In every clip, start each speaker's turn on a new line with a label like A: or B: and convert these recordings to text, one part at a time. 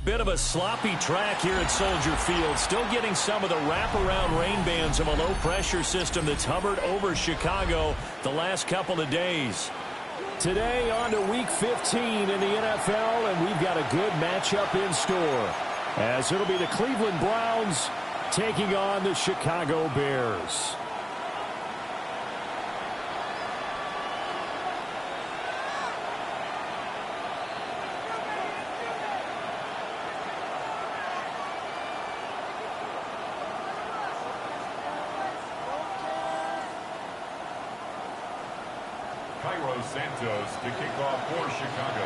A: Bit of a sloppy track here at Soldier Field. Still getting some of the wraparound rain bands of a low-pressure system that's hovered over Chicago the last couple of days. Today on to Week 15 in the NFL, and we've got a good matchup in store, as it'll be the Cleveland Browns taking on the Chicago Bears.
B: Santos to kick off for Chicago.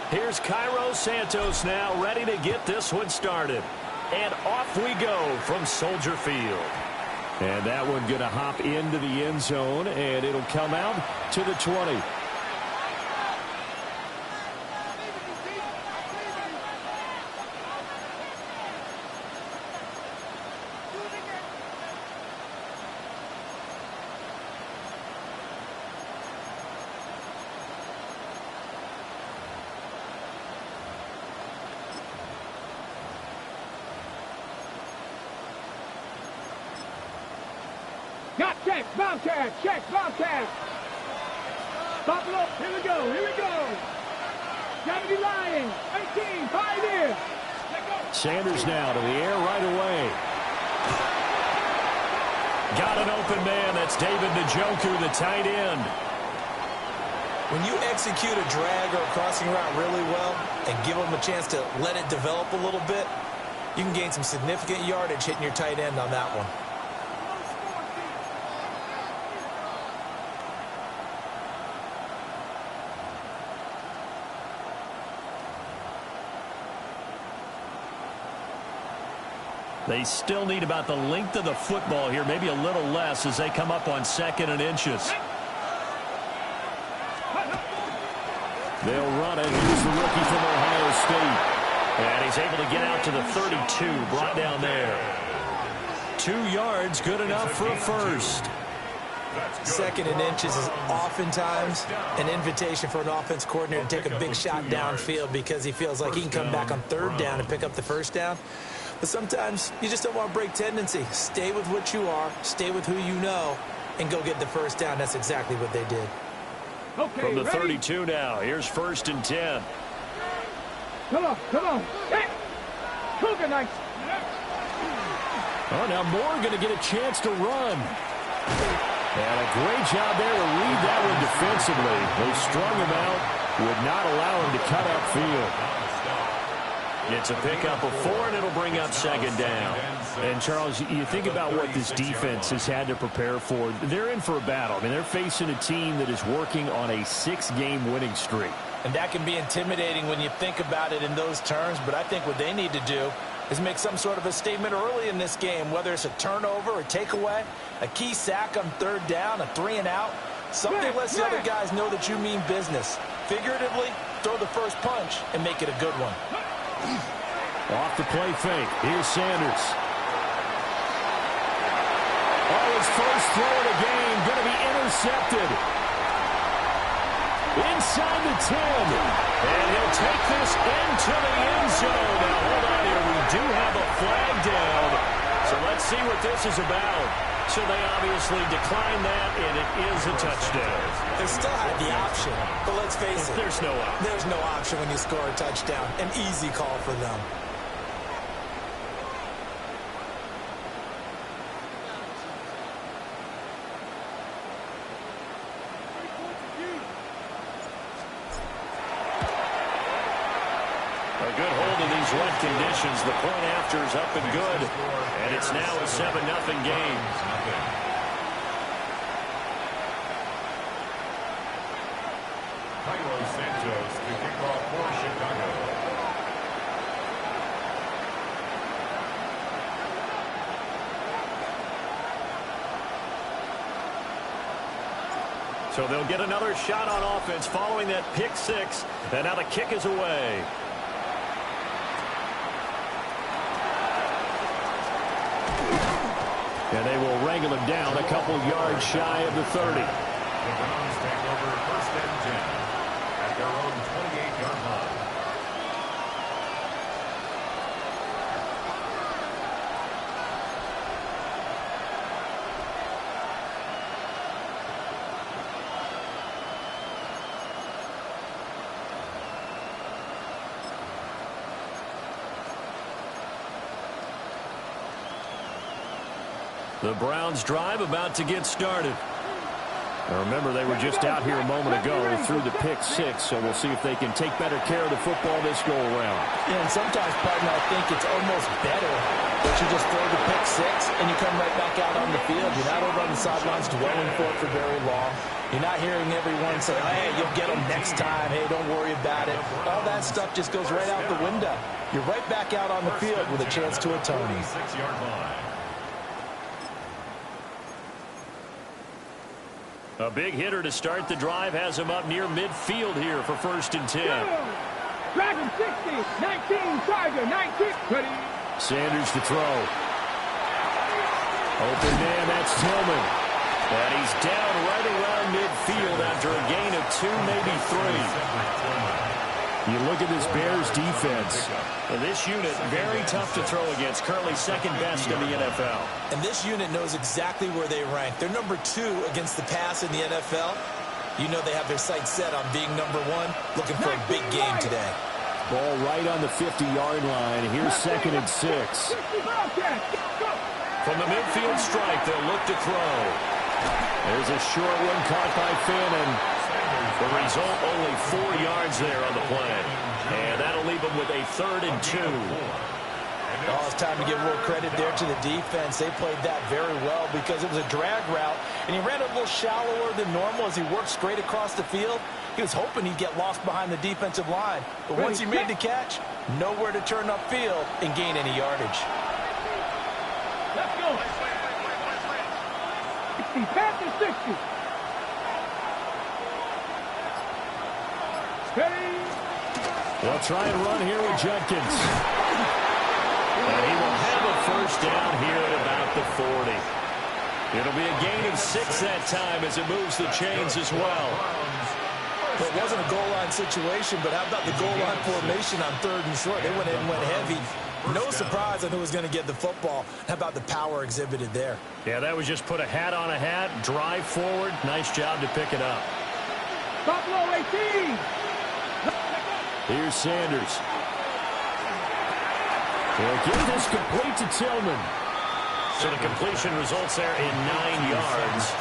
A: Here's Cairo Santos now, ready to get this one started. And off we go from Soldier Field. And that one going to hop into the end zone, and it'll come out to the 20.
C: Bobcat, check, Bobcat. Pop it up, here we go. Gotta be lying. 18, 5 in.
A: Sanders now to the air right away. Got an open man. That's David Njoku, the tight end.
D: When you execute a drag or a crossing route really well and give them a chance to let it develop a little bit, you can gain some significant yardage hitting your tight end on that one.
A: They still need about the length of the football here, maybe a little less as they come up on 2nd and inches. They'll run it. Here's the rookie from Ohio State. And he's able to get out to the 32, brought down there. 2 yards, good enough for a first.
D: 2nd and inches is oftentimes an invitation for an offense coordinator to take a big shot downfield because he feels like he can come back on 3rd down and pick up the first down. But sometimes you just don't want to break tendency. Stay with what you are, stay with who you know, and go get the first down. That's exactly what they did.
C: Okay,
A: from the
C: ready?
A: 32 now, here's 1st and 10.
C: Come on. Hey! Cougar nights.
A: Oh, now Moore going to get a chance to run. And a great job there to read that one defensively. They strung him out, would not allow him to cut upfield. It's a pickup of 4, and it'll bring up 2nd down. And, Charles, you think about what this defense has had to prepare for. They're in for a battle. I mean, they're facing a team that is working on a 6-game winning streak.
D: And that can be intimidating when you think about it in those terms, but I think what they need to do is make some sort of a statement early in this game, whether it's a turnover or takeaway, a key sack on 3rd down, a 3-and-out. Something lets the other guys know that you mean business. Figuratively, throw the first punch and make it a good one.
A: Off the play fake. Here's Sanders. Oh, his first throw of the game going to be intercepted. Inside the 10. And he'll take this into the end zone. Now, hold on here. We do have a flag down. So let's see what this is about. So they obviously declined that, and it is a touchdown.
D: They still had the option, but let's face it.
A: There's no option.
D: There's no option when you score a touchdown. An easy call for them.
A: A good hold of these wet conditions. The point after is up and good. And it's now a 7-0 game.
B: Cairo Santos to kick off for Chicago.
A: So they'll get another shot on offense following that pick 6. And now the kick is away. And they will wrangle him down a couple yards shy of the 30.
B: The Browns take over 1st and 10 at their own 28-yard line.
A: The Browns drive about to get started. Now remember, they were just out here a moment ago through the pick 6, so we'll see if they can take better care of the football this go-around.
D: Yeah, and sometimes, partner, I think it's almost better that you just throw the pick 6 and you come right back out on the field. You're not over on the sidelines dwelling for very long. You're not hearing everyone say, hey, you'll get them next time. Hey, don't worry about it. All that stuff just goes right out the window. You're right back out on the field with a chance to atone.
B: 26-yard line.
A: A big hitter to start the drive has him up near midfield here for 1st and 10.
C: Dragon 60, 19, Tiger 19. Ready.
A: Sanders to throw. Open man, that's Tillman. And he's down right around midfield after a gain of 2, maybe 3. You look at this Bears defense. This unit, very tough to throw against. Currently 2nd best in the NFL.
D: And this unit knows exactly where they rank. They're number 2 against the pass in the NFL. You know they have their sights set on being number 1, looking for a big game today.
A: Ball right on the 50-yard line. Here's 2nd and 6. From the midfield strike, they'll look to throw. There's a short one caught by Fannin. The result, only 4 yards there on the play. And that'll leave them with a 3rd and 2.
D: Oh, it's time to give more credit there to the defense. They played that very well because it was a drag route, and he ran a little shallower than normal as he worked straight across the field. He was hoping he'd get lost behind the defensive line. But once he made the catch, nowhere to turn upfield and gain any yardage.
C: Let's go. 60, Panthers 60. Ready.
A: They'll try and run here with Judkins. And he will have a 1st down here at about the 40. It'll be a gain of 6 that time as it moves the chains as well.
D: Well, it wasn't a goal line situation, but how about the goal line formation on 3rd and short? They went in and went heavy. No surprise on who was going to get the football. How about the power exhibited there?
A: Yeah, that was just put a hat on a hat, drive forward. Nice job to pick it up.
C: Buffalo 18.
A: Here's Sanders. They'll get this complete to Tillman. So the completion results there in 9 yards.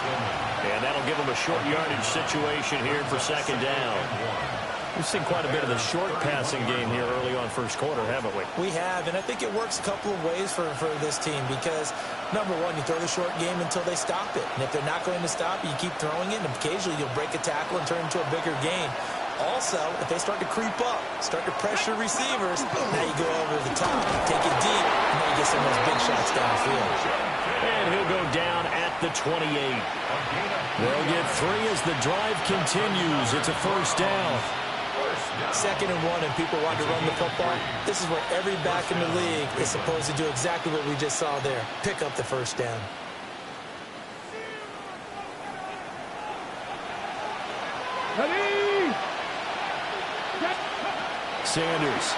A: And that'll give them a short yardage situation here for 2nd down. We've seen quite a bit of the short passing game here early on 1st quarter, haven't we?
D: We have, and I think it works a couple of ways for this team because, number 1, you throw the short game until they stop it. And if they're not going to stop it, you keep throwing it, and occasionally you'll break a tackle and turn it into a bigger gain. Also, if they start to creep up, start to pressure receivers, now you go over the top, take it deep, and then you get some of those big shots downfield.
A: And he'll go down at the 28. They'll get 3 as the drive continues. It's a 1st down.
D: 2nd and 1, and people want to run the football. This is where every back in the league is supposed to do exactly what we just saw there. Pick up the 1st down.
C: Ready.
A: Sanders.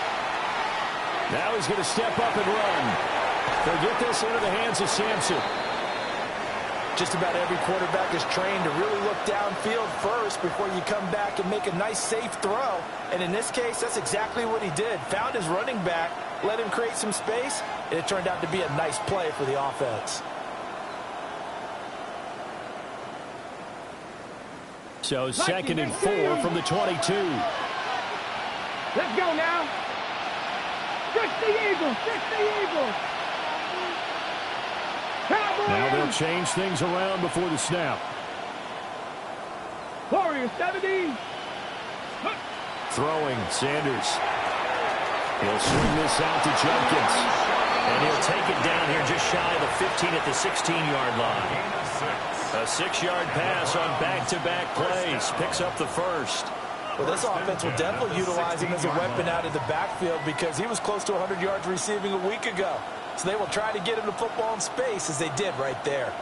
A: Now he's going to step up and run. They'll get this into the hands of Sampson.
D: Just about every quarterback is trained to really look downfield first before you come back and make a nice, safe throw. And in this case, that's exactly what he did. Found his running back, let him create some space, and it turned out to be a nice play for the offense.
A: So 2nd and 4 from the 22.
C: Let's go now. Fix the Eagles. Fix the Eagles. Cowboys.
A: Now they'll change things around before the snap.
C: Warriors 70.
A: Throwing, Sanders. He'll swing this out to Judkins. And he'll take it down here just shy of the 15 at the 16-yard line. A 6-yard pass on back-to-back plays. Picks up the 1st.
D: Well, this offense will definitely utilize him as a weapon out of the backfield because he was close to 100 yards receiving a week ago. So they will try to get him the football in space as they did right there.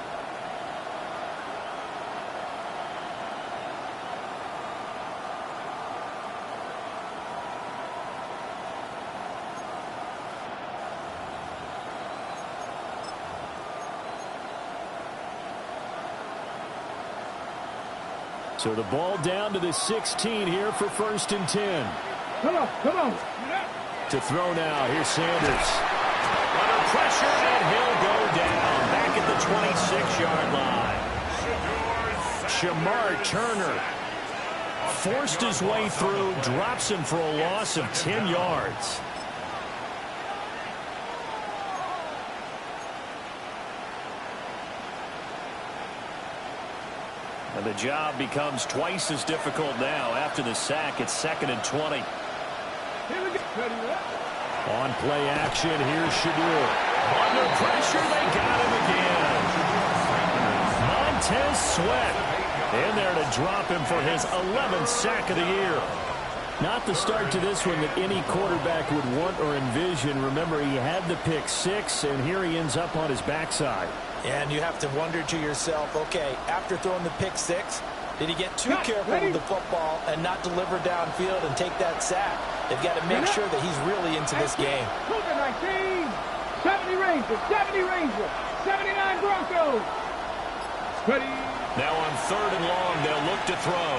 A: So the ball down to the 16 here for 1st and 10.
C: Come on, come on.
A: To throw now. Here's Sanders.
E: Under pressure, and he'll go down. Back at the 26-yard line.
A: Shamar Turner forced his way through, drops him for a loss of 10 yards. And the job becomes twice as difficult now after the sack. It's 2nd and 20.
C: Here we go.
A: On play action, here's Shadur.
E: Under pressure, they got him again.
A: Montez Sweat in there to drop him for his 11th sack of the year. Not the start to this one that any quarterback would want or envision. Remember, he had the pick 6, and here he ends up on his backside.
D: And you have to wonder to yourself, okay, after throwing the pick 6, did he get too careful with the football and not deliver downfield and take that sack? They've got to make sure that he's really into this game.
C: 19, 70 Rangers, 70 Rangers, 79 Broncos. Ready.
E: Now on 3rd and long, they'll look to throw.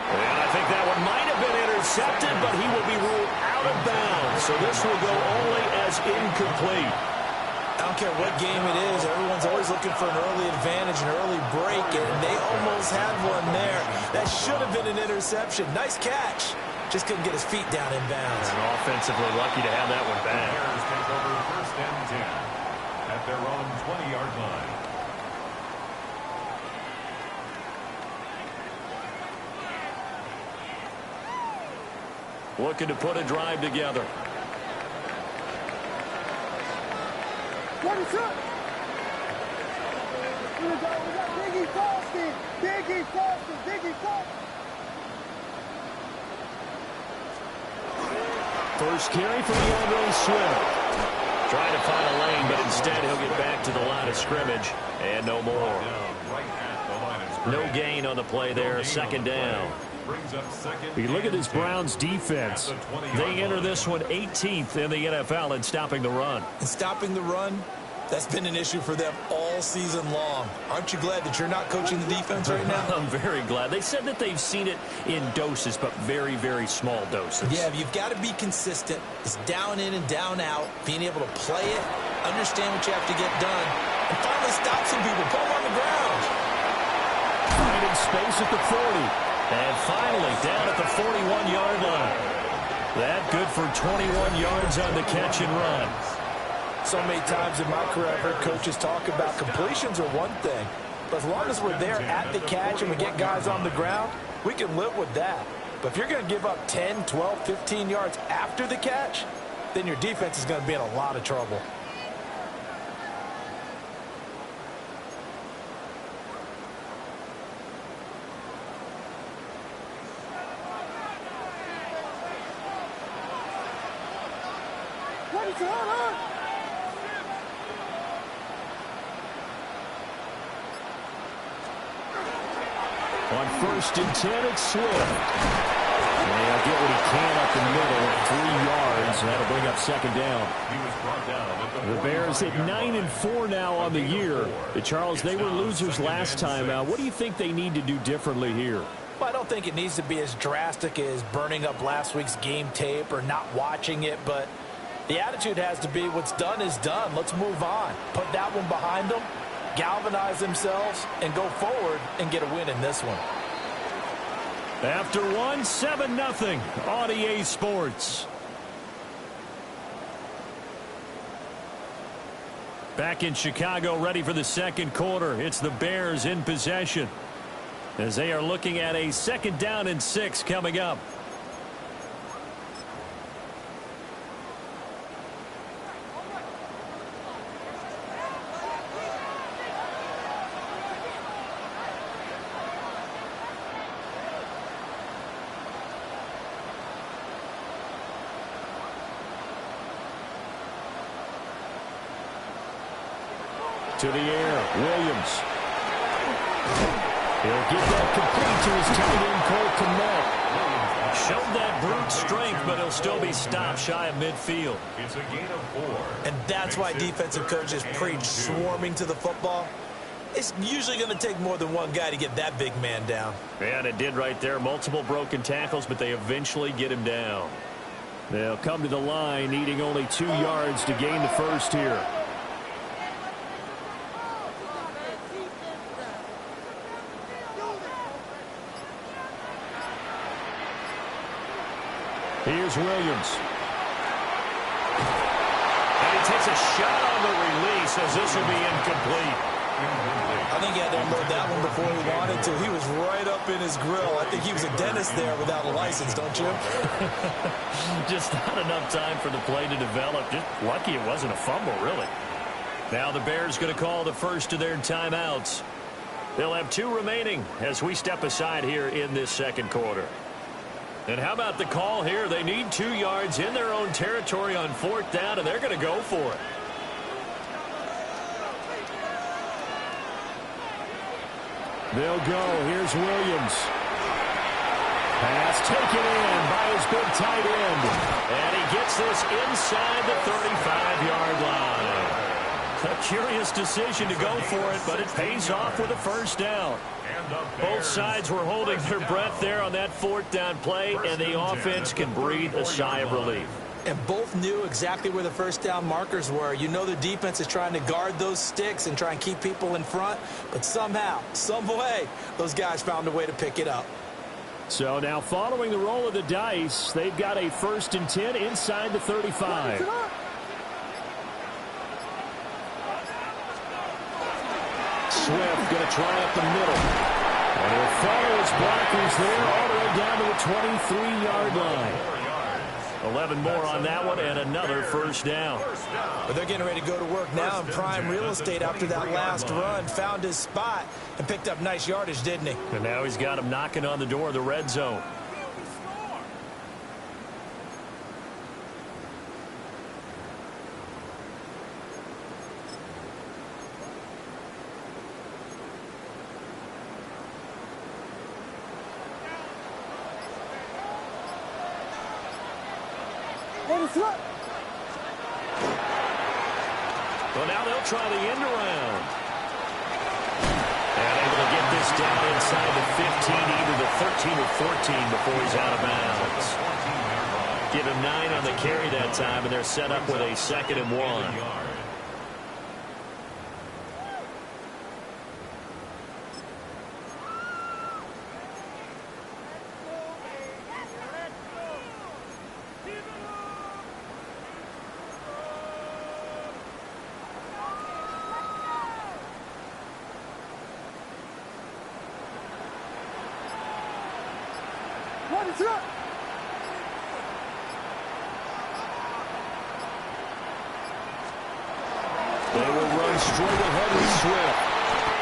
E: And I think that one might have been intercepted, but he will be ruled out of bounds. So this will go only as incomplete.
D: I don't care what game it is. Everyone's always looking for an early advantage, an early break, and they almost had one there. That should have been an interception. Nice catch. Just couldn't get his feet down in bounds.
E: And offensively lucky to have that one back.
B: Bears take over 1st and 10 at their own 20-yard line.
A: Looking to put a drive together.
C: What is up? We got Diggy Frosty. Diggy Frosty. Diggy Frosty.
A: First carry for DeAndre Swift.
E: Trying to find a lane, but instead he'll get back to the line of scrimmage. And no more. No gain on the play there. 2nd down.
A: You look at this Browns defense. They enter this one 18th in the NFL in stopping the run.
D: And stopping the run, that's been an issue for them all season long. Aren't you glad that you're not coaching the defense right now?
A: I'm very glad. They said that they've seen it in doses, but very, very small doses.
D: Yeah, you've got to be consistent. It's down in and down out, being able to play it, understand what you have to get done, and finally stop some people, put them on the ground.
A: Finding space at the 40. And finally, down at the 41-yard line. That good for 21 yards on the catch and run.
D: So many times in my career, I've heard coaches talk about completions are one thing. But as long as we're there at the catch and we get guys on the ground, we can live with that. But if you're going to give up 10, 12, 15 yards after the catch, then your defense is going to be in a lot of trouble.
A: On 1st and 10, it's Swift. And he'll get what he can up the middle at 3 yards. And that'll bring up 2nd down. The Bears at 9-4 now on the year. Charles, they were losers last time. What do you think they need to do differently here?
D: Well, I don't think it needs to be as drastic as burning up last week's game tape or not watching it, but the attitude has to be what's done is done. Let's move on. Put that one behind them, galvanize themselves, and go forward and get a win in this one.
A: After one, 7-0 on EA Sports. Back in Chicago, ready for the 2nd quarter. It's the Bears in possession as they are looking at a 2nd down and 6 coming up. To the air, Williams. He'll get that complete to his tight end, Cole Kmet. Showed that brute strength, but he'll still be stopped shy of midfield.
B: It's a gain of 4.
D: And that's why defensive coaches preach swarming to the football. It's usually going to take more than one guy to get that big man down.
E: And it did right there. Multiple broken tackles, but they eventually get him down. They'll come to the line needing only 2 yards to gain the first here.
A: Here's Williams.
E: And he takes a shot on the release as this will be incomplete.
D: I think he had to unload that one before he wanted to. He was right up in his grill. I think he was a dentist there without a license, don't you?
E: Just not enough time for the play to develop. Just lucky it wasn't a fumble, really. Now the Bears going to call the first of their timeouts. They'll have 2 remaining as we step aside here in this second quarter. And how about the call here? They need 2 yards in their own territory on 4th down, and they're going to go for it.
A: They'll go. Here's Williams. Pass taken in by his big tight end.
E: And he gets this inside the 35-yard line. A curious decision to go for it, but it pays off with a first down. Both sides were holding their breath there on that 4th down play, and the offense can breathe a sigh of relief.
D: And both knew exactly where the first down markers were. You know the defense is trying to guard those sticks and try and keep people in front, but somehow, some way, those guys found a way to pick it up.
A: So now following the roll of the dice, they've got a 1st and 10 inside the 35. Swift going to try up the middle. And he'll follow his blockers there all the way down to the 23-yard line.
E: 11 more on that one and another first down.
D: But they're getting ready to go to work now in prime real estate after that last run. Found his spot and picked up nice yardage, didn't he?
E: And now he's got him knocking on the door of the red zone. Well, now they'll try the end around. And able to get this down inside the 15, either the 13 or 14 before he's out of bounds. Give him 9 on the carry that time, and they're set up with a 2nd and 1.
A: They will run straight ahead with Swift.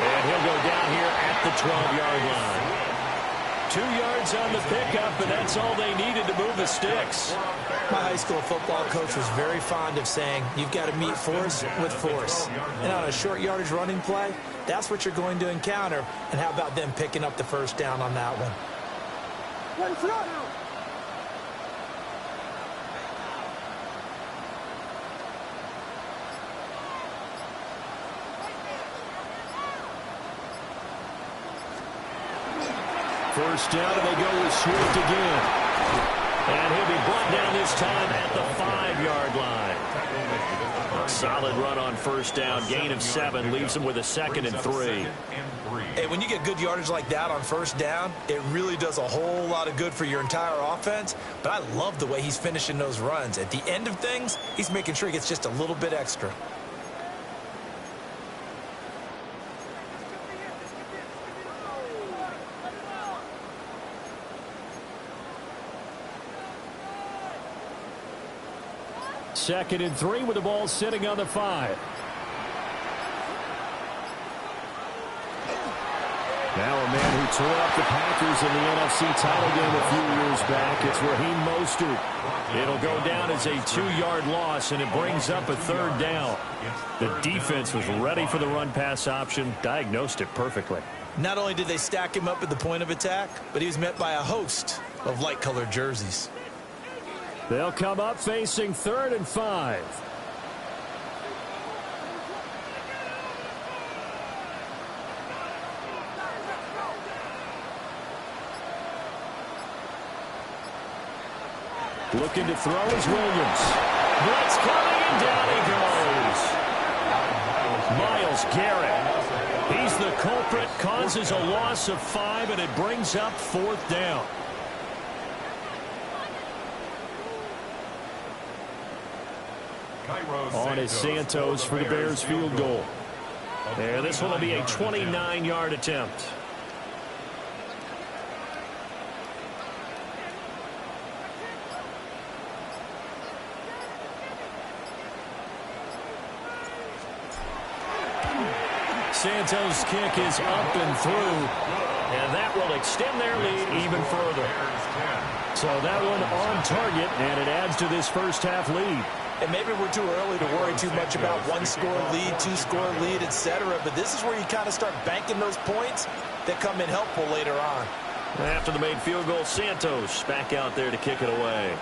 E: And he'll go down here at the 12-yard line. 2 yards on the pickup, and that's all they needed to move the sticks.
D: My high school football coach was very fond of saying, you've got to meet force with force. And on a short yardage running play, that's what you're going to encounter. And how about them picking up the first down on that one?
A: First down, and they go with Swift again.
E: And he'll be brought down this time at the 5-yard line. A solid run on first down. Gain of 7 leaves him with a 2nd and 3.
D: Hey, when you get good yardage like that on first down, it really does a whole lot of good for your entire offense. But I love the way he's finishing those runs. At the end of things, he's making sure he gets just a little bit extra.
A: Second and 3 with the ball sitting on the 5. Now a man who tore up the Packers in the NFC title game a few years back. It's Raheem Mostert. It'll go down as a 2-yard loss, and it brings up a 3rd down. The defense was ready for the run-pass option, diagnosed it perfectly.
D: Not only did they stack him up at the point of attack, but he was met by a host of light-colored jerseys.
A: They'll come up facing 3rd and 5. Looking to throw is Williams.
E: Blitz coming, and down he goes. Myles Garrett. He's the culprit, causes a loss of 5, and it brings up 4th down.
A: On is Santos for the Bears field goal.
E: And this one will be a 29-yard attempt. Santos' kick is up and through, and that will extend their lead even further. So that one on target, and it adds to this first half lead.
D: And maybe we're too early to worry too much about 1-score lead, 2-score lead, etc. But this is where you kind of start banking those points that come in helpful later on.
E: After the made field goal, Santos back out there to kick it away.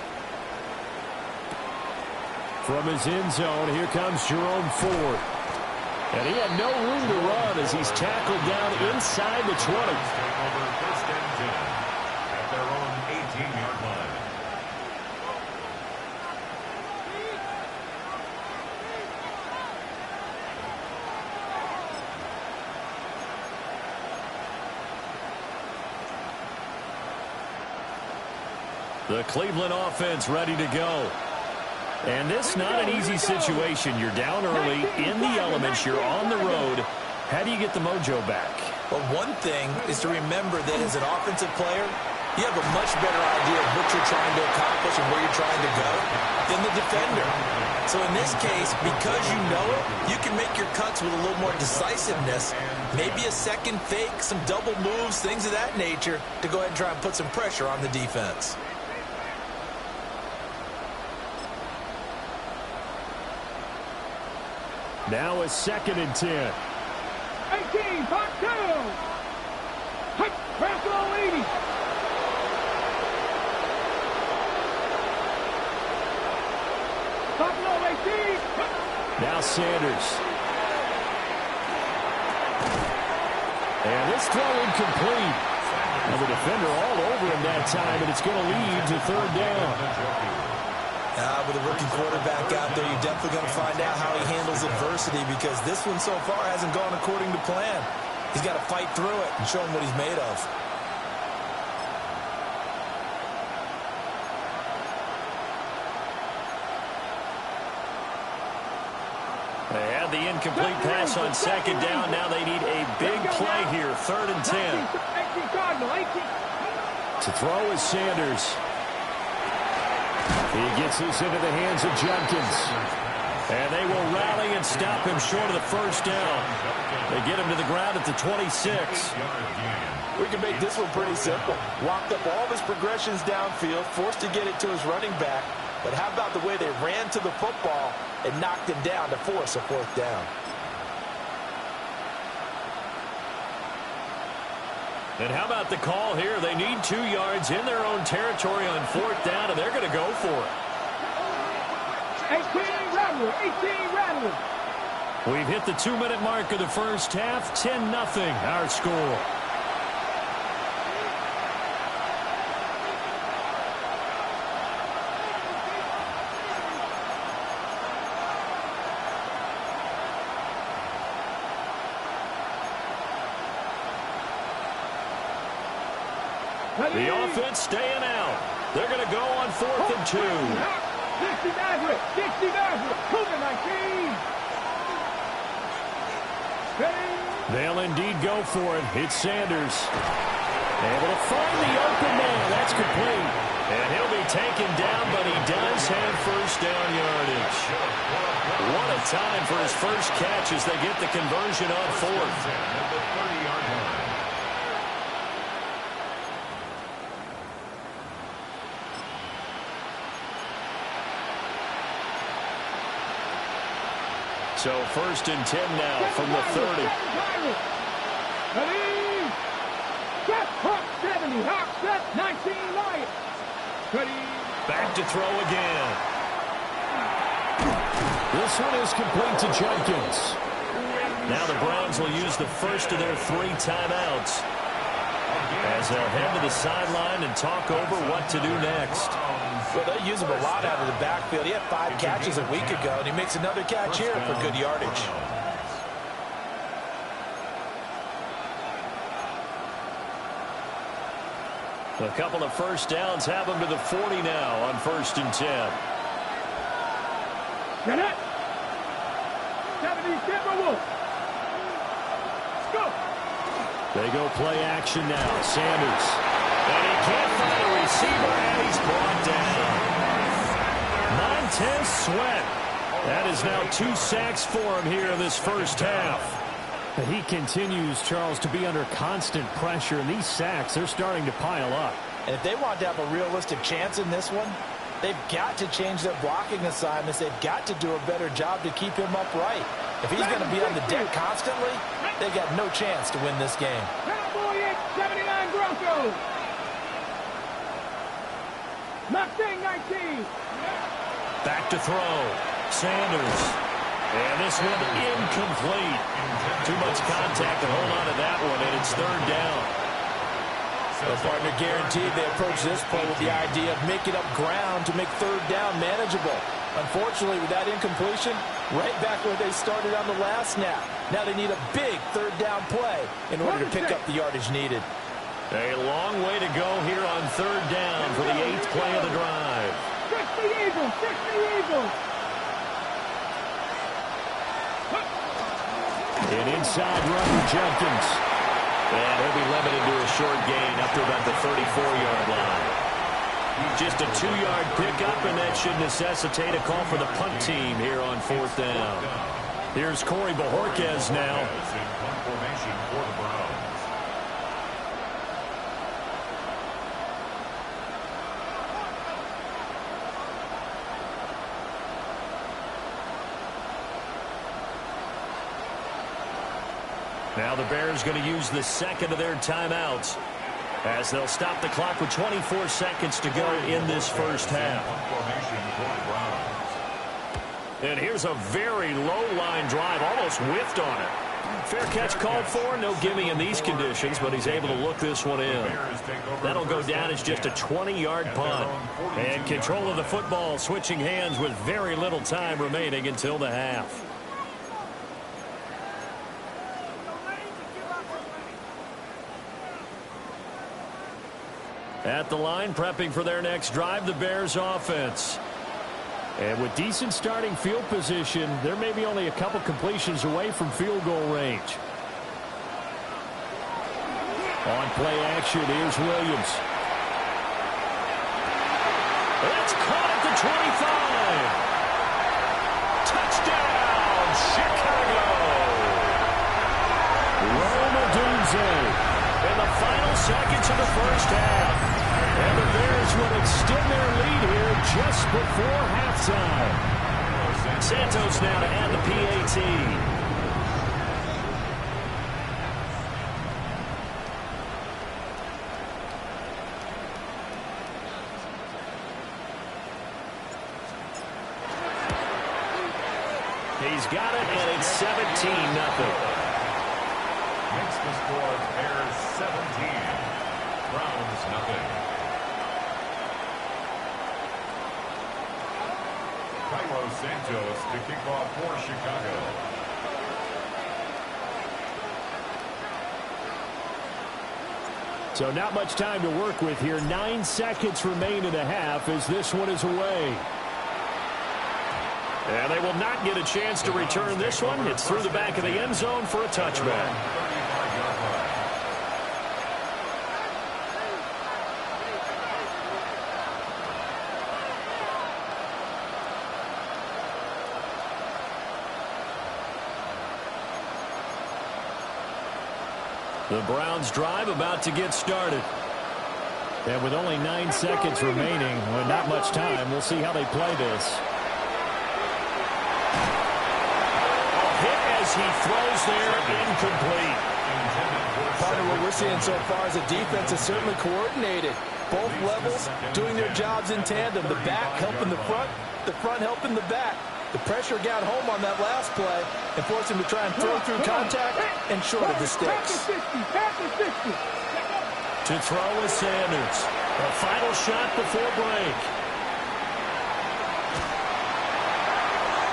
A: From his end zone, here comes Jerome Ford. And he had no room to run as he's tackled down inside the 20.
B: Over 1st and 10 at their own 18-yard line.
E: The Cleveland offense ready to go. And this not an easy situation. You're down early, in the elements, you're on the road. How do you get the mojo back?
D: Well, one thing is to remember that as an offensive player, you have a much better idea of what you're trying to accomplish and where you're trying to go than the defender. So in this case, because you know it, you can make your cuts with a little more decisiveness, maybe a second fake, some double moves, things of that nature, to go ahead and try and put some pressure on the defense.
A: Now a 2nd and 10.
C: 18, part 2. Hike, Buffalo 80. Buffalo 18.
A: Now Sanders. And this throw incomplete. And the defender all over him that time, and it's going to lead to 3rd down.
D: With a rookie quarterback out there, you're definitely going to find out how he handles adversity, because this one so far hasn't gone according to plan. He's got to fight through it and show him what he's made of.
E: They had the incomplete pass on 2nd down. Now they need a big play here, 3rd and 10.
A: To throw is Sanders. He gets this into the hands of Jenkins.
E: And they will rally and stop him short of the 1st down. They get him to the ground at the 26.
D: We can make this one pretty simple. Walked up all of his progressions downfield, forced to get it to his running back. But how about the way they ran to the football and knocked him down to force a 4th down?
E: And how about the call here? They need 2 yards in their own territory on 4th down, and they're going to go for it.
C: 18 Rattler, 18 Rattler.
E: We've hit the 2-minute mark of the first half. 10-0 our score. The offense staying out. They're going to go on 4th and 2.
C: 60 Nazareth, 60 Nazareth, Cougar 19.
E: They'll indeed go for it. It's Sanders. Able to find the open man. That's complete. And he'll be taken down, but he does have 1st down yardage. What a time for his first catch as they get the conversion on 4th. So 1st and 10 now from the 30.
C: Ready? Set, Hawk 70, Hawk set, 19 Lions. Ready?
E: Back to throw again.
A: This one is complete to Jenkins.
E: Now the Browns will use the first of their 3 timeouts as they'll head to the sideline and talk over what to do next.
D: Well, they use him a lot out of the backfield. He had 5 catches a week ago, and he makes another catch here for good yardage.
E: A couple of first downs have him to the 40 now on 1st and 10.
C: Get it. 70, Timberwolves. Let's go. They
E: go play action now. Sanders. And he can't find a receiver, and he's brought down. Montez Sweat. That is now 2 sacks for him here in this first half.
A: He continues, Charles, to be under constant pressure, and these sacks, they're starting to pile up.
D: And if they want to have a realistic chance in this one, they've got to change their blocking assignments. They've got to do a better job to keep him upright. If he's going to be on the deck constantly, they've got no chance to win this game.
C: Cowboy 79 Broncos. Mustang 19.
E: Back to throw. Sanders. And this one incomplete. Too much contact to hold on to that one, and it's 3rd down.
D: The partner guaranteed they approach this play with the idea of making up ground to make 3rd down manageable. Unfortunately, with that incompletion, right back where they started on the last snap. Now they need a big 3rd down play in order to pick up the yardage needed.
E: A long way to go here on 3rd down for the 8th play of the drive.
C: Fix the Eagles! Fix the Eagles!
A: An inside run for Jenkins.
E: And he'll be limited to a short gain up to about the 34-yard line. Just a 2-yard pickup, and that should necessitate a call for the punt team here on 4th down. Here's Corey Bojorquez now. Now the Bears going to use the second of their timeouts as they'll stop the clock with 24 seconds to go in this first half. And here's a very low-line drive, almost whiffed on it. Fair catch called for, no gimme in these conditions, but he's able to look this one in. That'll go down as just a 20-yard punt. And control of the football switching hands with very little time remaining until the half. At the line, prepping for their next drive, the Bears offense.
A: And with decent starting field position, there may be only a couple completions away from field goal range. On play action, here's Williams.
E: It's caught at the 25. Touchdown, Chicago.
A: Rome Odunze.
E: In the final seconds of the first half. And the Bears will extend their lead here just before halftime. Santos now to add the PAT. He's got it, and it's 17-0.
B: Makes the score Bears 17. Browns nothing. Carlos Santos to kick off for Chicago.
A: So not much time to work with here. 9 seconds remain in the half as this one is away.
E: And they will not get a chance to return this one. It's through the back of the end zone for a touchback. The Browns drive about to get started.
A: And with only 9 seconds remaining, well, not much time, we'll see how they play this.
E: As he throws there, incomplete.
D: Part of what we're seeing so far is the defense is certainly coordinated. Both levels doing their jobs in tandem. The back helping the front helping the back. The pressure got home on that last play and forced him to try and throw through contact and short of the sticks.
E: To throw is Sanders. A final shot before break.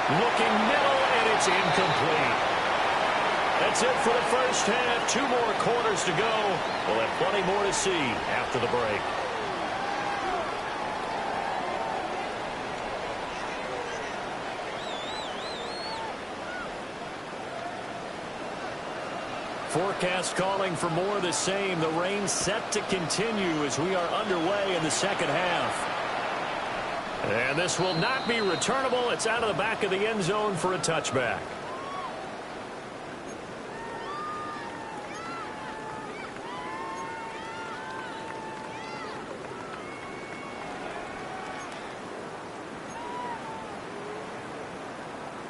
E: Looking middle, and it's incomplete. That's it for the first half. 2 more quarters to go. We'll have plenty more to see after the break. Forecast calling for more of the same. The rain set to continue as we are underway in the second half. And this will not be returnable. It's out of the back of the end zone for a touchback.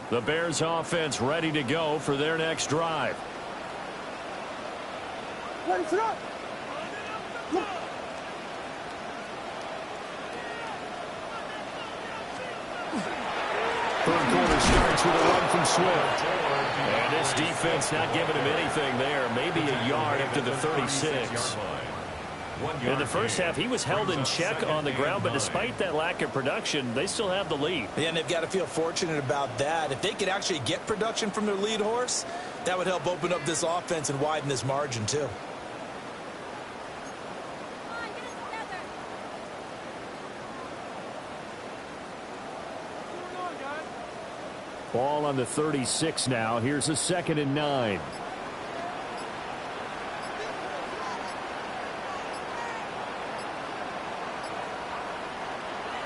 E: The Bears offense ready to go for their next drive. Third quarter starts with a run from Swift. And this defense not giving him anything there. Maybe a yard up to the 36. In the first half, he was held in check on the ground, but despite that lack of production, they still have the lead.
D: Yeah, and they've got to feel fortunate about that. If they could actually get production from their lead horse, that would help open up this offense and widen this margin, too.
A: Ball on the 36 now. Here's a 2nd and 9.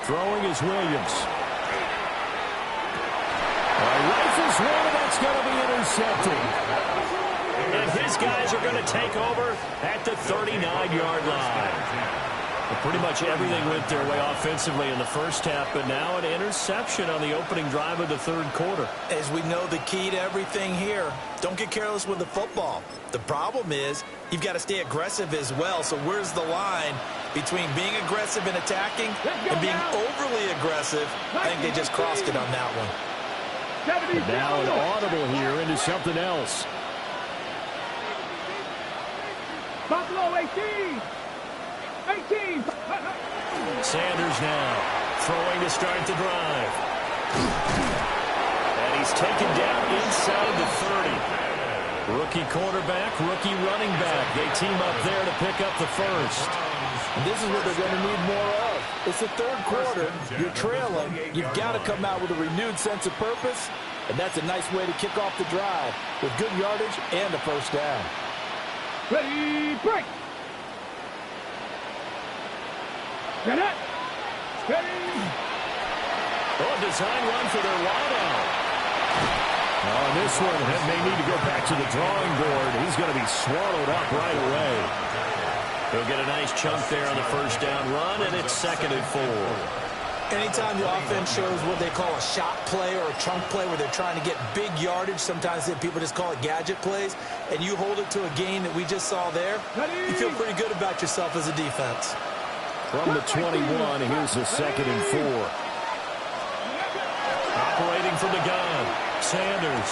A: Throwing is Williams. Rifles one, that's going to be intercepted.
E: And his guys are going to take over at the 39-yard line. Well, pretty much everything went their way offensively in the first half, but now an interception on the opening drive of the third quarter.
D: As we know, the key to everything here, don't get careless with the football. The problem is you've got to stay aggressive as well. So where's the line between being aggressive and attacking and being overly aggressive? I think they just crossed it on that one.
A: And now an audible here into something else.
C: Buffalo 18. 18.
E: Sanders now throwing to start the drive. And he's taken down inside the 30. Rookie quarterback, rookie running back. They team up there to pick up the first.
D: And this is what they're going to need more of. It's the third quarter. You're trailing. You've got to come out with a renewed sense of purpose. And that's a nice way to kick off the drive with good yardage and a first down.
C: Ready, break. Get it. Ready.
E: Oh, design run for their wideout.
A: On this one, that may need to go back to the drawing board. He's going to be swallowed up right away.
E: He'll get a nice chunk there on the first down run, and it's 2nd and 4.
D: Anytime the offense shows what they call a shot play or a chunk play where they're trying to get big yardage, sometimes people just call it gadget plays, and you hold it to a gain that we just saw there, you feel pretty good about yourself as a defense.
A: From the 21, here's a 2nd and 4.
E: Operating from the gun, Sanders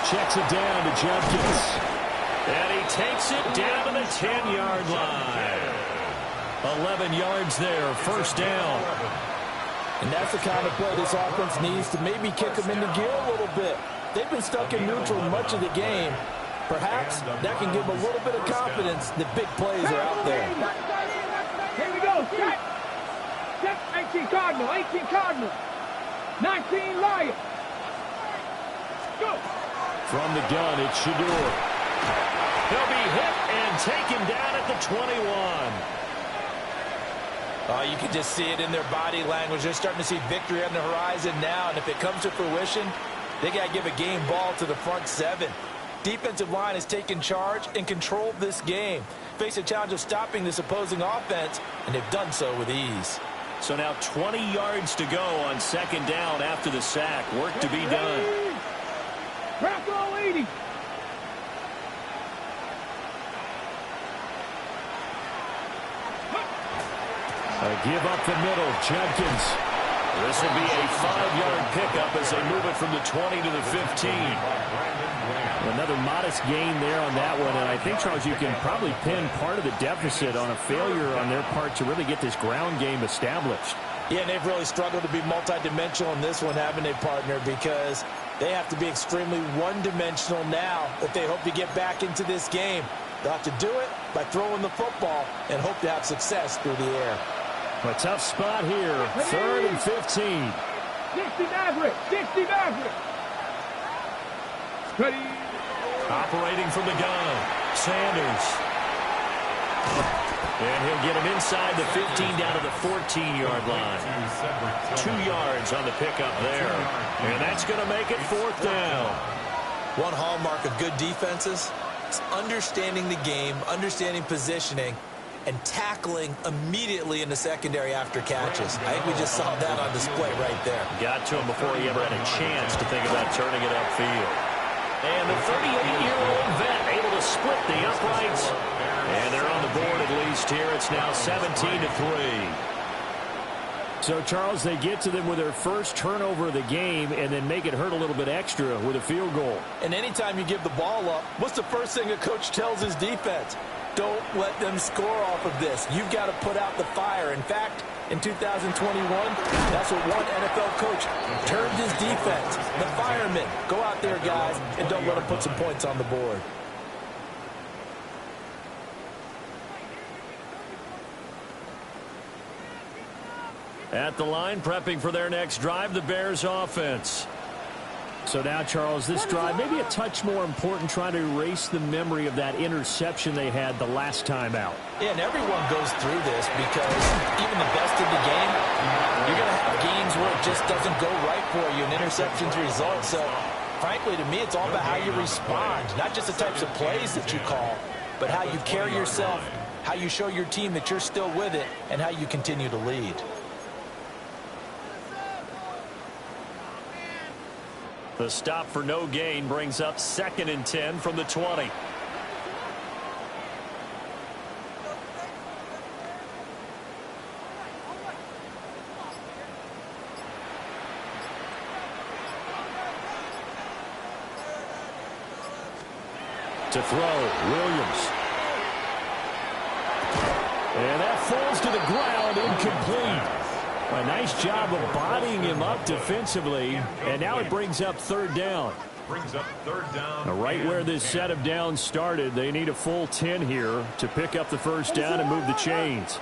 A: Checks it down to Judkins.
E: And he takes it down to the 10-yard line. 11 yards there, first down.
D: And that's the kind of play this offense needs to maybe kick them into gear a little bit. They've been stuck in neutral much of the game. Perhaps that can give them a little bit of confidence that big plays are out there.
C: Here we go. Set. Set. 18 Cardinal. 18 Cardinal. 19 Lion. Go.
A: From the gun, it's Shador.
E: He'll be hit and taken down at the 21.
D: You can just see it in their body language. They're starting to see victory on the horizon now, and if it comes to fruition, they got to give a game ball to the front seven. Defensive line has taken charge and controlled this game. Face a challenge of stopping this opposing offense, and they've done so with ease.
E: So now 20 yards to go on second down after the sack. Work to be done.
C: Crack all 80.
A: Give up the middle, Judkins.
E: This will be a 5-yard pickup as they move it from the 20 to the 15.
A: Another modest gain there on that one, and I think, Charles, you can probably pin part of the deficit on a failure on their part to really get this ground game established.
D: Yeah, and they've really struggled to be multidimensional in this one, haven't they, partner? Because they have to be extremely one-dimensional now if they hope to get back into this game. They'll have to do it by throwing the football and hope to have success through the air.
A: A tough spot here. 3rd and 15.
C: 60 Maverick. 60 Maverick. Ready.
E: Operating from the gun, Sanders. And he'll get him inside the 15 down to the 14-yard line. 2 yards on the pickup there. And that's going to make it 4th down.
D: One hallmark of good defenses is understanding the game, understanding positioning, and tackling immediately in the secondary after catches. I think we just saw that on display right there.
E: Got to him before he ever had a chance to think about turning it upfield. And the 38-year-old vet able to split the uprights. And they're on the board at least here. It's now 17-3.
A: So, Charles, they get to them with their first turnover of the game and then make it hurt a little bit extra with a field goal.
D: And anytime you give the ball up, what's the first thing a coach tells his defense? Don't let them score off of this. You've got to put out the fire. In fact, in 2021, that's what one NFL coach termed his defense. The firemen. Go out there, guys, and don't let them put some points on the board.
E: At the line, prepping for their next drive, the Bears offense.
A: So now, Charles, this drive maybe a touch more important, trying to erase the memory of that interception they had the last time out.
D: Yeah, and everyone goes through this because even the best of the game, you're going to have games where it just doesn't go right for you, and interceptions result. So, frankly, to me, it's all about how you respond, not just the types of plays that you call, but how you carry yourself, how you show your team that you're still with it, and how you continue to lead.
E: The stop for no gain brings up 2nd and 10 from the 20. To throw, Williams. And that falls to the ground, incomplete. A nice job of bodying him up defensively, and now it brings up 3rd down. Right where this set of downs started, they need a full 10 here to pick up the 1st down and move the chains.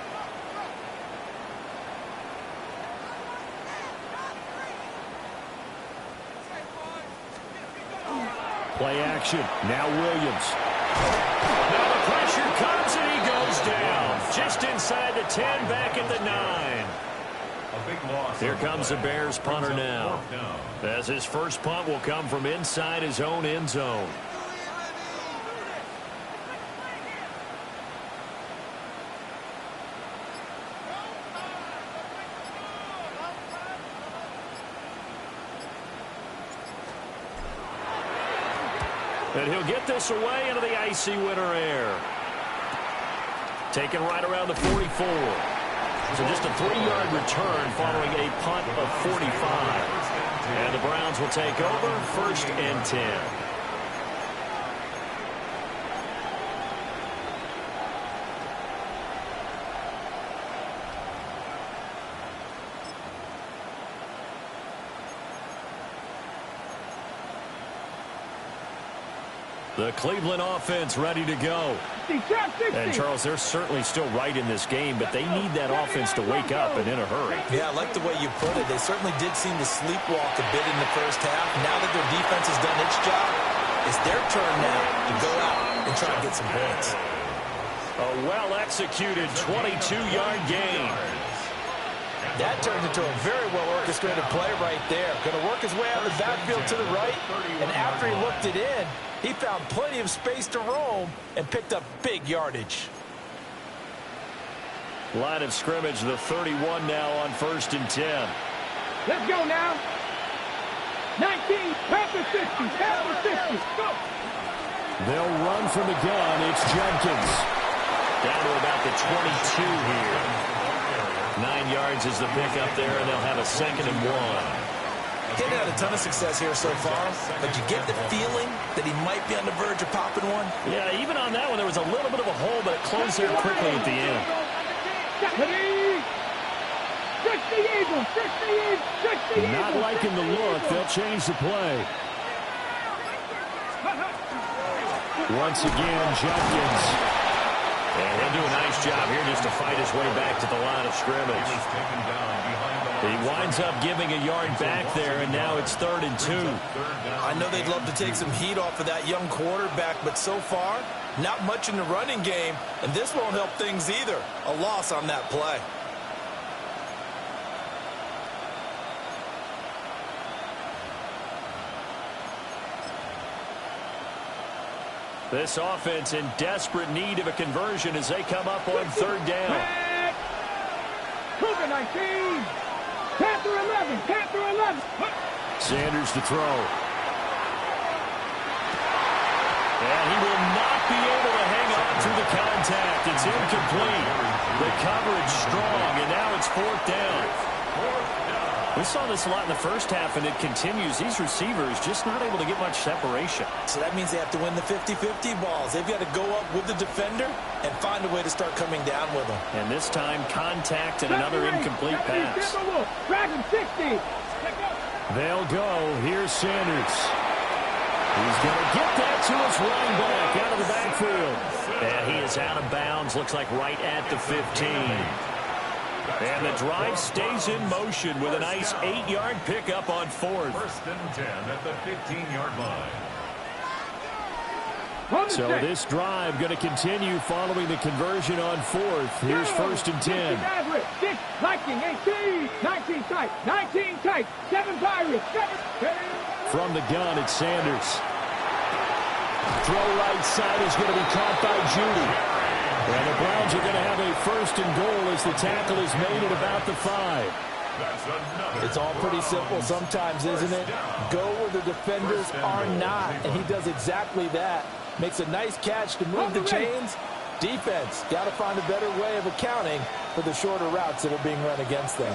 E: Play action. Now Williams. Now the pressure comes and he goes down. Just inside the 10, back at the 9. Here comes the Bears punter now, as his first punt will come from inside his own end zone. And he'll get this away into the icy winter air. Taken right around the 44. So just a 3-yard return following a punt of 45. And the Browns will take over 1st and 10. The Cleveland offense ready to go. And, Charles, they're certainly still right in this game, but they need that offense to wake up and in a hurry.
D: Yeah, I like the way you put it. They certainly did seem to sleepwalk a bit in the first half. Now that their defense has done its job, it's their turn now to go out and try and get some points.
E: A well-executed 22-yard gain.
D: That turned into a very well-orchestrated play right there. Going to work his way out of the backfield to the right, and after he looked it in, he found plenty of space to roam and picked up big yardage.
E: Line of scrimmage, the 31 now on 1st and 10.
C: Let's go now. 19, Panther 50, Panther 50, go.
A: They'll run from the gun. It's Jenkins.
E: Down to about the 22 here. 9 yards is the pickup there, and they'll have a 2nd and 1.
D: He hasn't had a ton of success here so far, but you get the feeling that he might be on the verge of popping one.
E: Yeah, even on that one, there was a little bit of a hole, but it closed there quickly at the end.
A: Not liking the look. They'll change the play. Once again, Judkins.
E: And he'll do a nice job here just to fight his way back to the line of scrimmage. He winds up giving a yard back there, and now it's 3rd and 2.
D: I know they'd love to take some heat off of that young quarterback, but so far, not much in the running game, and this won't help things either. A loss on that play.
E: This offense in desperate need of a conversion as they come up on 3rd down.
C: Cougar 19. Panther 11. Panther 11.
A: Sanders to throw.
E: And he will not be able to hang on through the contact. It's incomplete. The coverage strong, and now it's 4th down. We saw this a lot in the first half, and it continues. These receivers just not able to get much separation.
D: So that means they have to win the 50-50 balls. They've got to go up with the defender and find a way to start coming down with them.
E: And this time, contact and another incomplete pass.
C: Dragon 60.
A: They'll go. Here's Sanders. He's going to get that to his running back out of the backfield.
E: And he is out of bounds. Looks like right at the 15. And the drive stays in motion with a nice 8-yard pickup on 4th.
B: 1st and 10 at the 15-yard line.
A: So this drive going to continue following the conversion on 4th. Here's 1st and 10.
C: 6, Viking, 18, 19 tight, 19 tight, 7 Pirates, 7.
A: From the gun, it's Sanders. Throw right side is going to be caught by Judy. And the Browns are going to have a 1st and goal as the tackle is made at about the 5.
D: It's all pretty simple sometimes, isn't it? Go where the defenders are not, and he does exactly that. Makes a nice catch to move the chains. Defense, got to find a better way of accounting for the shorter routes that are being run against them.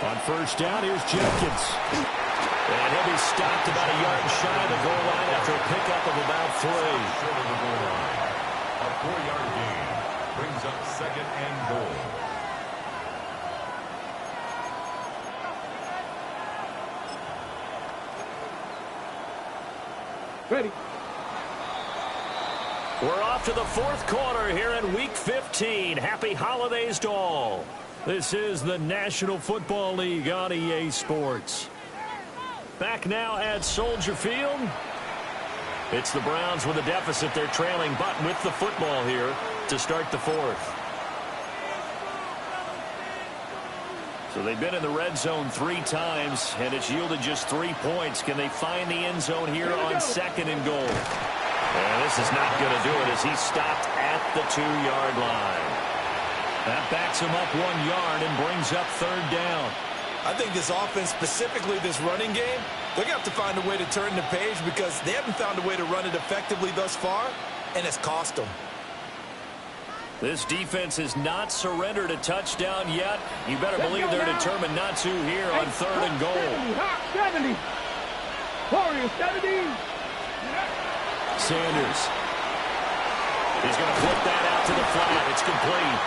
A: On 1st down, here's Judkins.
E: And he'll be stopped about a yard shy of the goal line after a pickup of about 3.
B: A 4-yard gain brings up 2nd and goal.
C: Ready.
E: We're off to the 4th quarter here in Week 15. Happy holidays to all. This is the National Football League on EA Sports. Back now at Soldier Field. It's the Browns with a deficit. They're trailing, but with the football here to start the 4th. So they've been in the red zone 3 times, and it's yielded just 3 points. Can they find the end zone here on 2nd and goal? And this is not going to do it as he's stopped at the 2-yard line. That backs him up 1 yard and brings up 3rd down.
D: I think this offense, specifically this running game, they're going to have to find a way to turn the page because they haven't found a way to run it effectively thus far, and it's cost them.
E: This defense has not surrendered a touchdown yet. You better believe they're determined not to here on 3rd and goal.
C: 70. Warriors 70.
E: Sanders. He's going to flip that out to the flat. It's complete.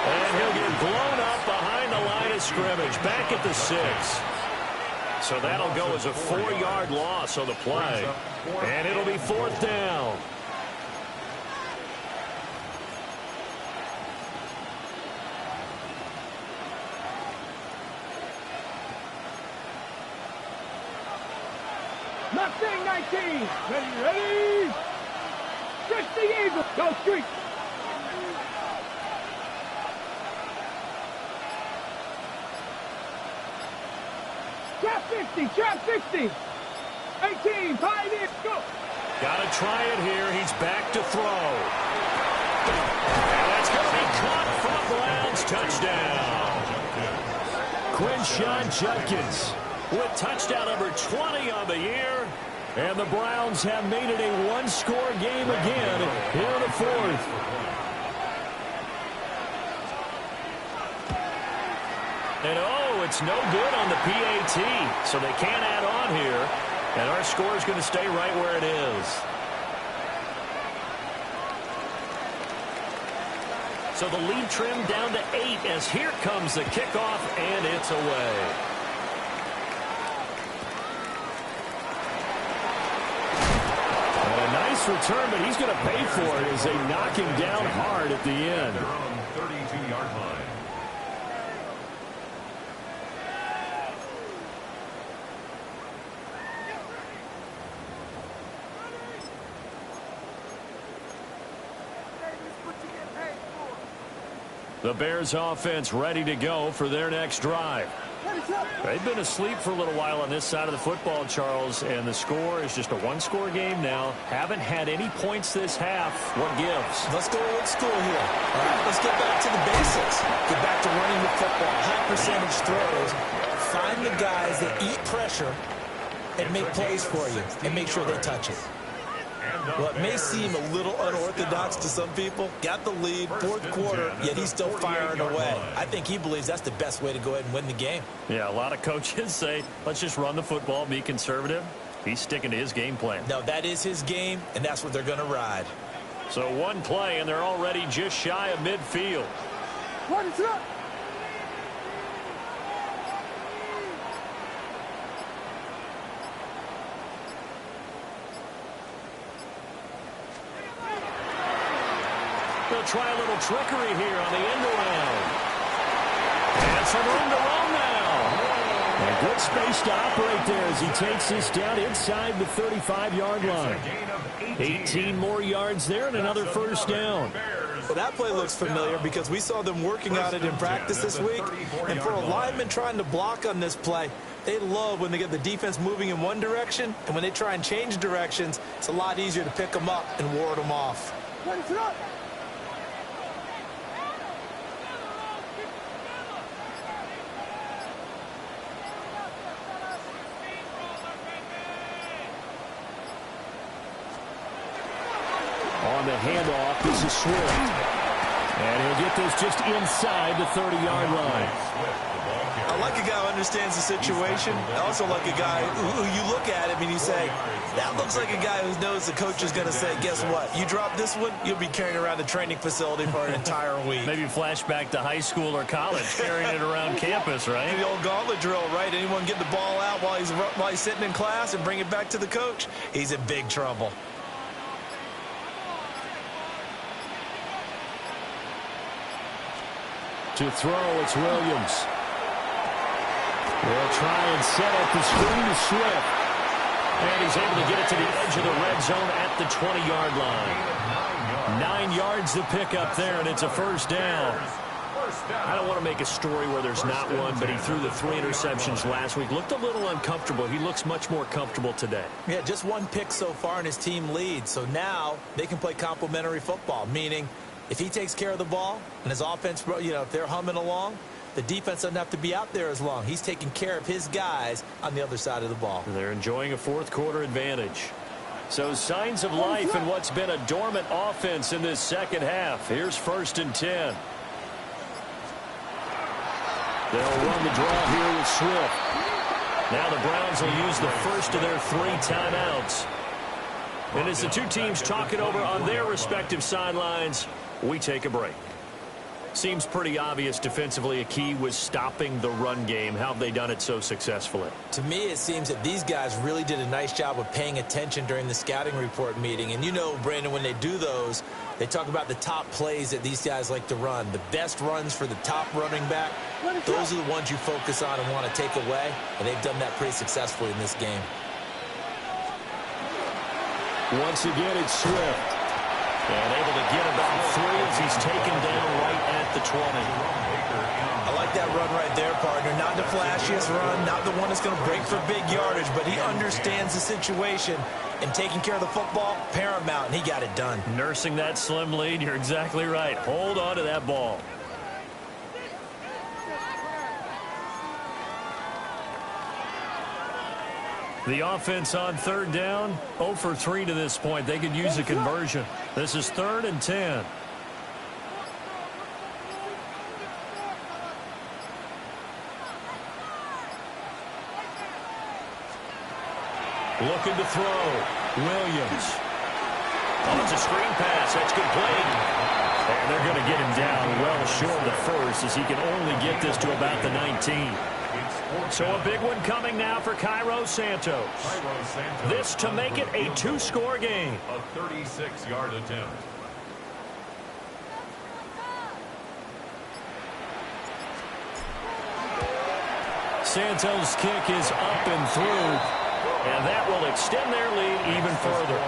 E: And he'll get blown up behind the line of scrimmage. Back at the 6. So that'll go as a 4-yard loss on the play. And it'll be 4th down.
C: Mustang 19. Ready. Just the Eagles. Go street. Trap 50. Trap 60. 18. 5 in. Go.
E: Got to try it here. He's back to throw. And that's going to be caught from Browns. Touchdown.
A: Quinshon Judkins
E: With touchdown number 20 on the year.
A: And the Browns have made it a 1-score game again here in the 4th.
E: And oh, it's no good on the PAT. So they can't add on here. And our score is going to stay right where it is. So the lead trimmed down to 8 as here comes the kickoff, and it's away. And a nice return, but he's going to pay for it as they knock him down hard at the end.
B: Their own 32-yard line.
E: The Bears offense ready to go for their next drive. They've been asleep for a little while on this side of the football, Charles, and the score is just a one-score game now. Haven't had any points this half. What gives?
D: Let's go old school here. All right, let's get back to the basics. Get back to running the football, high percentage throws. Find the guys that eat pressure and make plays for you and make sure they touch it. Well, it may seem a little unorthodox to some people. Got the lead, fourth quarter, yet he's still firing away. I think he believes that's the best way to go ahead and win the game.
E: Yeah, a lot of coaches say, let's just run the football, be conservative. He's sticking to his game plan.
D: No, that is his game, and that's what they're going to ride.
E: So one play, and they're already just shy of midfield. They'll try a little trickery here on the end around. And some room to roam now. And good space to operate there as he takes this down inside the 35-yard line. 18 more yards there and another first down.
D: Well, that play looks familiar because we saw them working on it in practice this week. And for a lineman trying to block on this play, they love when they get the defense moving in one direction. And when they try and change directions, it's a lot easier to pick them up and ward them off.
A: On the handoff, this is Swift. And he'll get this just inside the 30-yard line.
D: I like a guy who understands the situation. I also like a guy who you look at him and you say, that looks like a guy who knows the coach is going to say, guess what? You drop this one, you'll be carrying around the training facility for an entire week.
E: Maybe flashback to high school or college, carrying it around campus, right?
D: The old gauntlet drill, right? Anyone get the ball out while he's sitting in class and bring it back to the coach? He's in big trouble.
A: To throw, it's Williams. They'll try and set up the screen to Swift. And he's able to get it to the edge of the red zone at the 20-yard line. 9 yards to pick up there, and it's a first down. I don't want to make a story where there's not one, but he threw the 3 interceptions last week. Looked a little uncomfortable. He looks much more comfortable today.
D: Yeah, just one pick so far and his team leads. So now they can play complementary football, meaning if he takes care of the ball and his offense, if they're humming along, the defense doesn't have to be out there as long. He's taking care of his guys on the other side of the ball.
E: They're enjoying a fourth quarter advantage. So signs of life in what's been a dormant offense in this second half. Here's 1st and 10. They'll run the draw here with Swift. Now the Browns will use the first of their 3 timeouts. And as the two teams talk it over on their respective sidelines, we take a break. Seems pretty obvious defensively a key was stopping the run game. How have they done it so successfully?
D: To me, it seems that these guys really did a nice job of paying attention during the scouting report meeting. And you know, Brandon, when they do those, they talk about the top plays that these guys like to run. The best runs for the top running back, those are the ones you focus on and want to take away. And they've done that pretty successfully in this game.
A: Once again, it's Swift.
E: And able to get about 3 as he's taken down right at the 20.
D: I like that run right there, partner. Not the flashiest run, not the one that's going to break for big yardage, but he understands the situation, and taking care of the football, paramount, and he got it done.
E: Nursing that slim lead, you're exactly right. Hold on to that ball. The offense on 3rd down, 0 for 3 to this point. They could use a conversion. This is 3rd and 10. Looking to throw. Williams. Oh, it's a screen pass. That's complete. And they're going to get him down well short of the first as he can only get this to about the 19. So a big one coming now for Cairo Santos. This to make it a two-score game.
B: A 36-yard attempt.
E: Santos' kick is up and through. And that will extend their lead even further.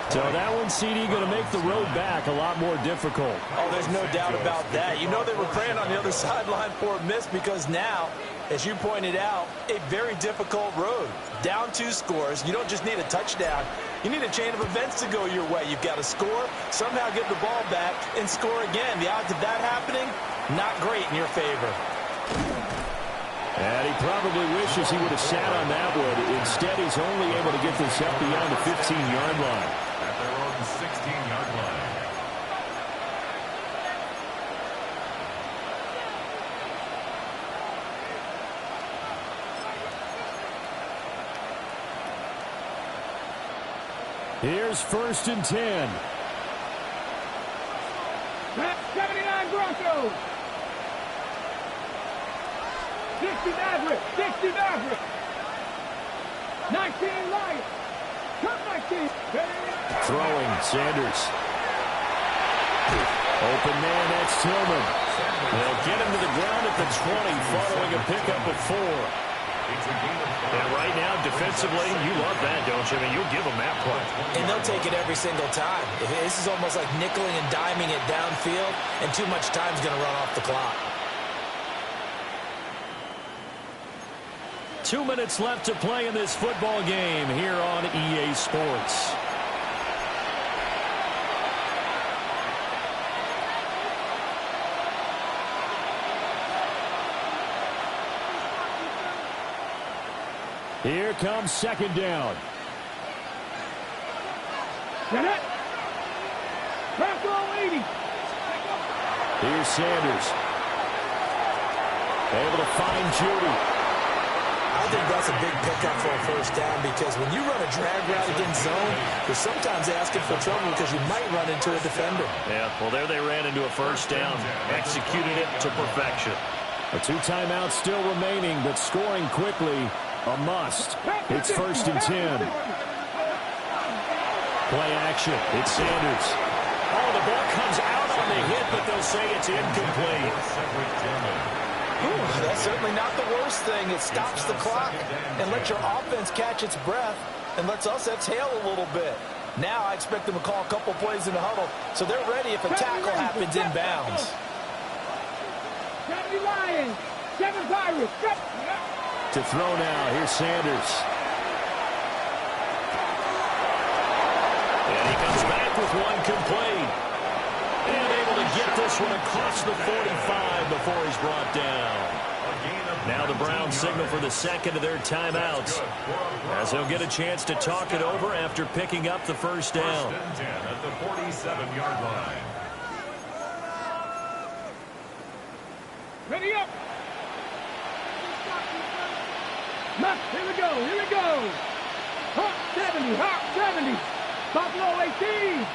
E: So that one, CD, going to make the road back a lot more difficult.
D: Oh, there's no doubt about that. You know they were praying on the other sideline for a miss because now, as you pointed out, a very difficult road. Down 2 scores. You don't just need a touchdown. You need a chain of events to go your way. You've got to score, somehow get the ball back, and score again. The odds of that happening, not great in your favor.
A: And he probably wishes he would have sat on that one. Instead, he's only able to get this up beyond the 15-yard line.
B: At their own 16-yard line.
A: Here's 1st and 10.
C: 79 Broncos. 60 Maverick. 60 Maverick. 19 Lions. Cut 19.
A: Throwing, Sanders. Open man, that's Tillman.
E: They'll get him to the ground at the 20 following a pickup of 4. And right now, defensively, you love that, don't you? I mean, you'll give them that play.
D: And they'll take it every single time. This is almost like nickeling and diming it downfield, and too much time's going to run off the clock.
E: 2 minutes left to play in this football game here on EA Sports.
A: Here comes 2nd down.
C: Get it. Bronco 80.
A: Here's Sanders. Able to find Judy.
D: I think that's a big pickup for a 1st down because when you run a drag route against zone, you're sometimes asking for trouble because you might run into a defender.
E: Yeah, well, there they ran into a 1st down. Executed it to perfection.
A: A 2 timeouts still remaining, but scoring quickly, a must. It's 1st and 10. Play action. It's Sanders.
E: Oh, the ball comes out on the hit, but they'll say it's incomplete.
D: Ooh, that's certainly not the worst thing. It stops the clock and lets your offense catch its breath and lets us exhale a little bit. Now I expect them to call a couple plays in the huddle so they're ready if a tackle happens inbounds.
C: 70 Lions. 7 Pirates.
A: To throw now. Here's Sanders.
E: And he comes back with one complete. And able to get this one across the 45 before he's brought down. Now the Browns signal for the 2nd of their timeouts, as he'll get a chance to talk it over after picking up the 1st down.
B: 1st and 10 at the 47-yard line.
C: Ready up. Here we go. Here we go. Hawk 70. Hawk 70. Buffalo 18.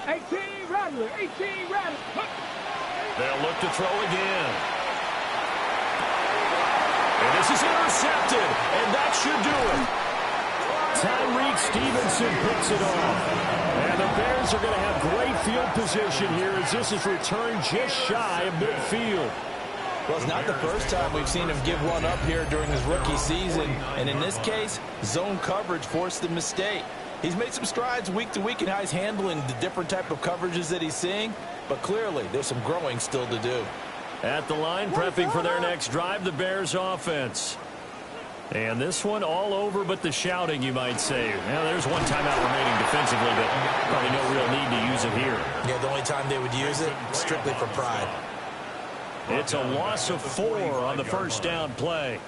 C: 18 Rattler. 18 Rattler.
E: They'll look to throw again. And this is intercepted. And that should do it.
A: Tyreek Stevenson picks it off. And the Bears are going to have great field position here as this is returned just shy of midfield.
D: Well, it's not the first time we've seen him give one up here during his rookie season. And in this case, zone coverage forced the mistake. He's made some strides week to week in how he's handling the different type of coverages that he's seeing. But clearly, there's some growing still to do.
E: At the line, prepping for their next drive, the Bears offense. And this one all over but the shouting, you might say. Now, there's one timeout remaining defensively, but probably no real need to use it here.
D: Yeah, the only time they would use it, strictly for pride.
E: It's a loss of 4 on the 1st down play.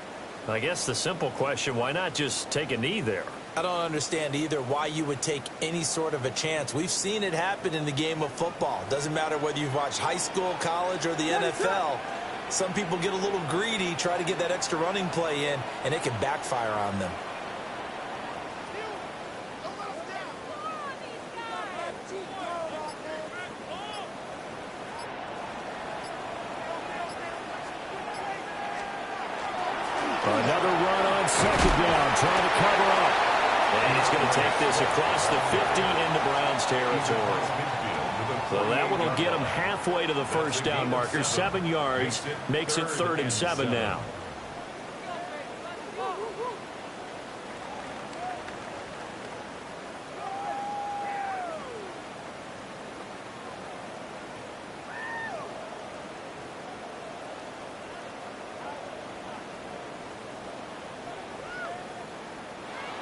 E: I guess the simple question, why not just take a knee there?
D: I don't understand either why you would take any sort of a chance. We've seen it happen in the game of football. Doesn't matter whether you've watched high school, college, or the NFL. Some people get a little greedy, try to get that extra running play in, and it can backfire on them.
A: second down, trying to cover up.
E: And he's going to take this across the 50 into Browns territory. So that one will get him halfway to the first down marker. 7 yards makes it 3rd and 7 now.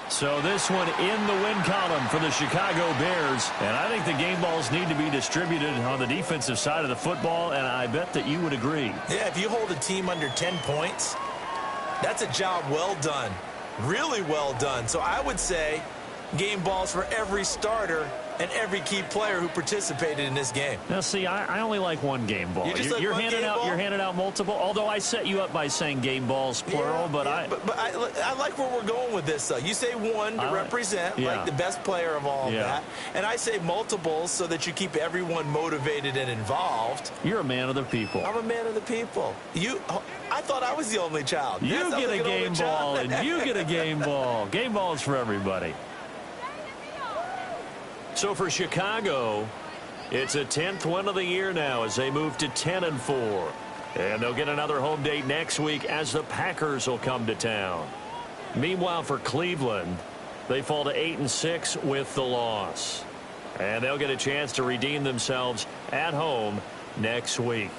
E: So this one in the win column for the Chicago Bears. And I think the game balls need to be distributed on the defensive side of the football, and I bet that you would agree.
D: Yeah, if you hold a team under 10 points, that's a job well done. Really well done. So I would say game balls for every starter and every key player who participated in this game.
E: Now, see, I only like one game ball. You're handing out multiple. Although I set you up by saying game balls plural, but I
D: like where we're going with this. Though you say one to represent like the best player of all of that, and I say multiples so that you keep everyone motivated and involved.
E: You're a man of the people.
D: I'm a man of the people. I thought I was the only child.
E: You get a game ball, and you get a game ball. Game balls for everybody. So for Chicago, it's a 10th win of the year now as they move to 10-4. And they'll get another home date next week as the Packers will come to town. Meanwhile, for Cleveland, they fall to 8-6 with the loss. And they'll get a chance to redeem themselves at home next week.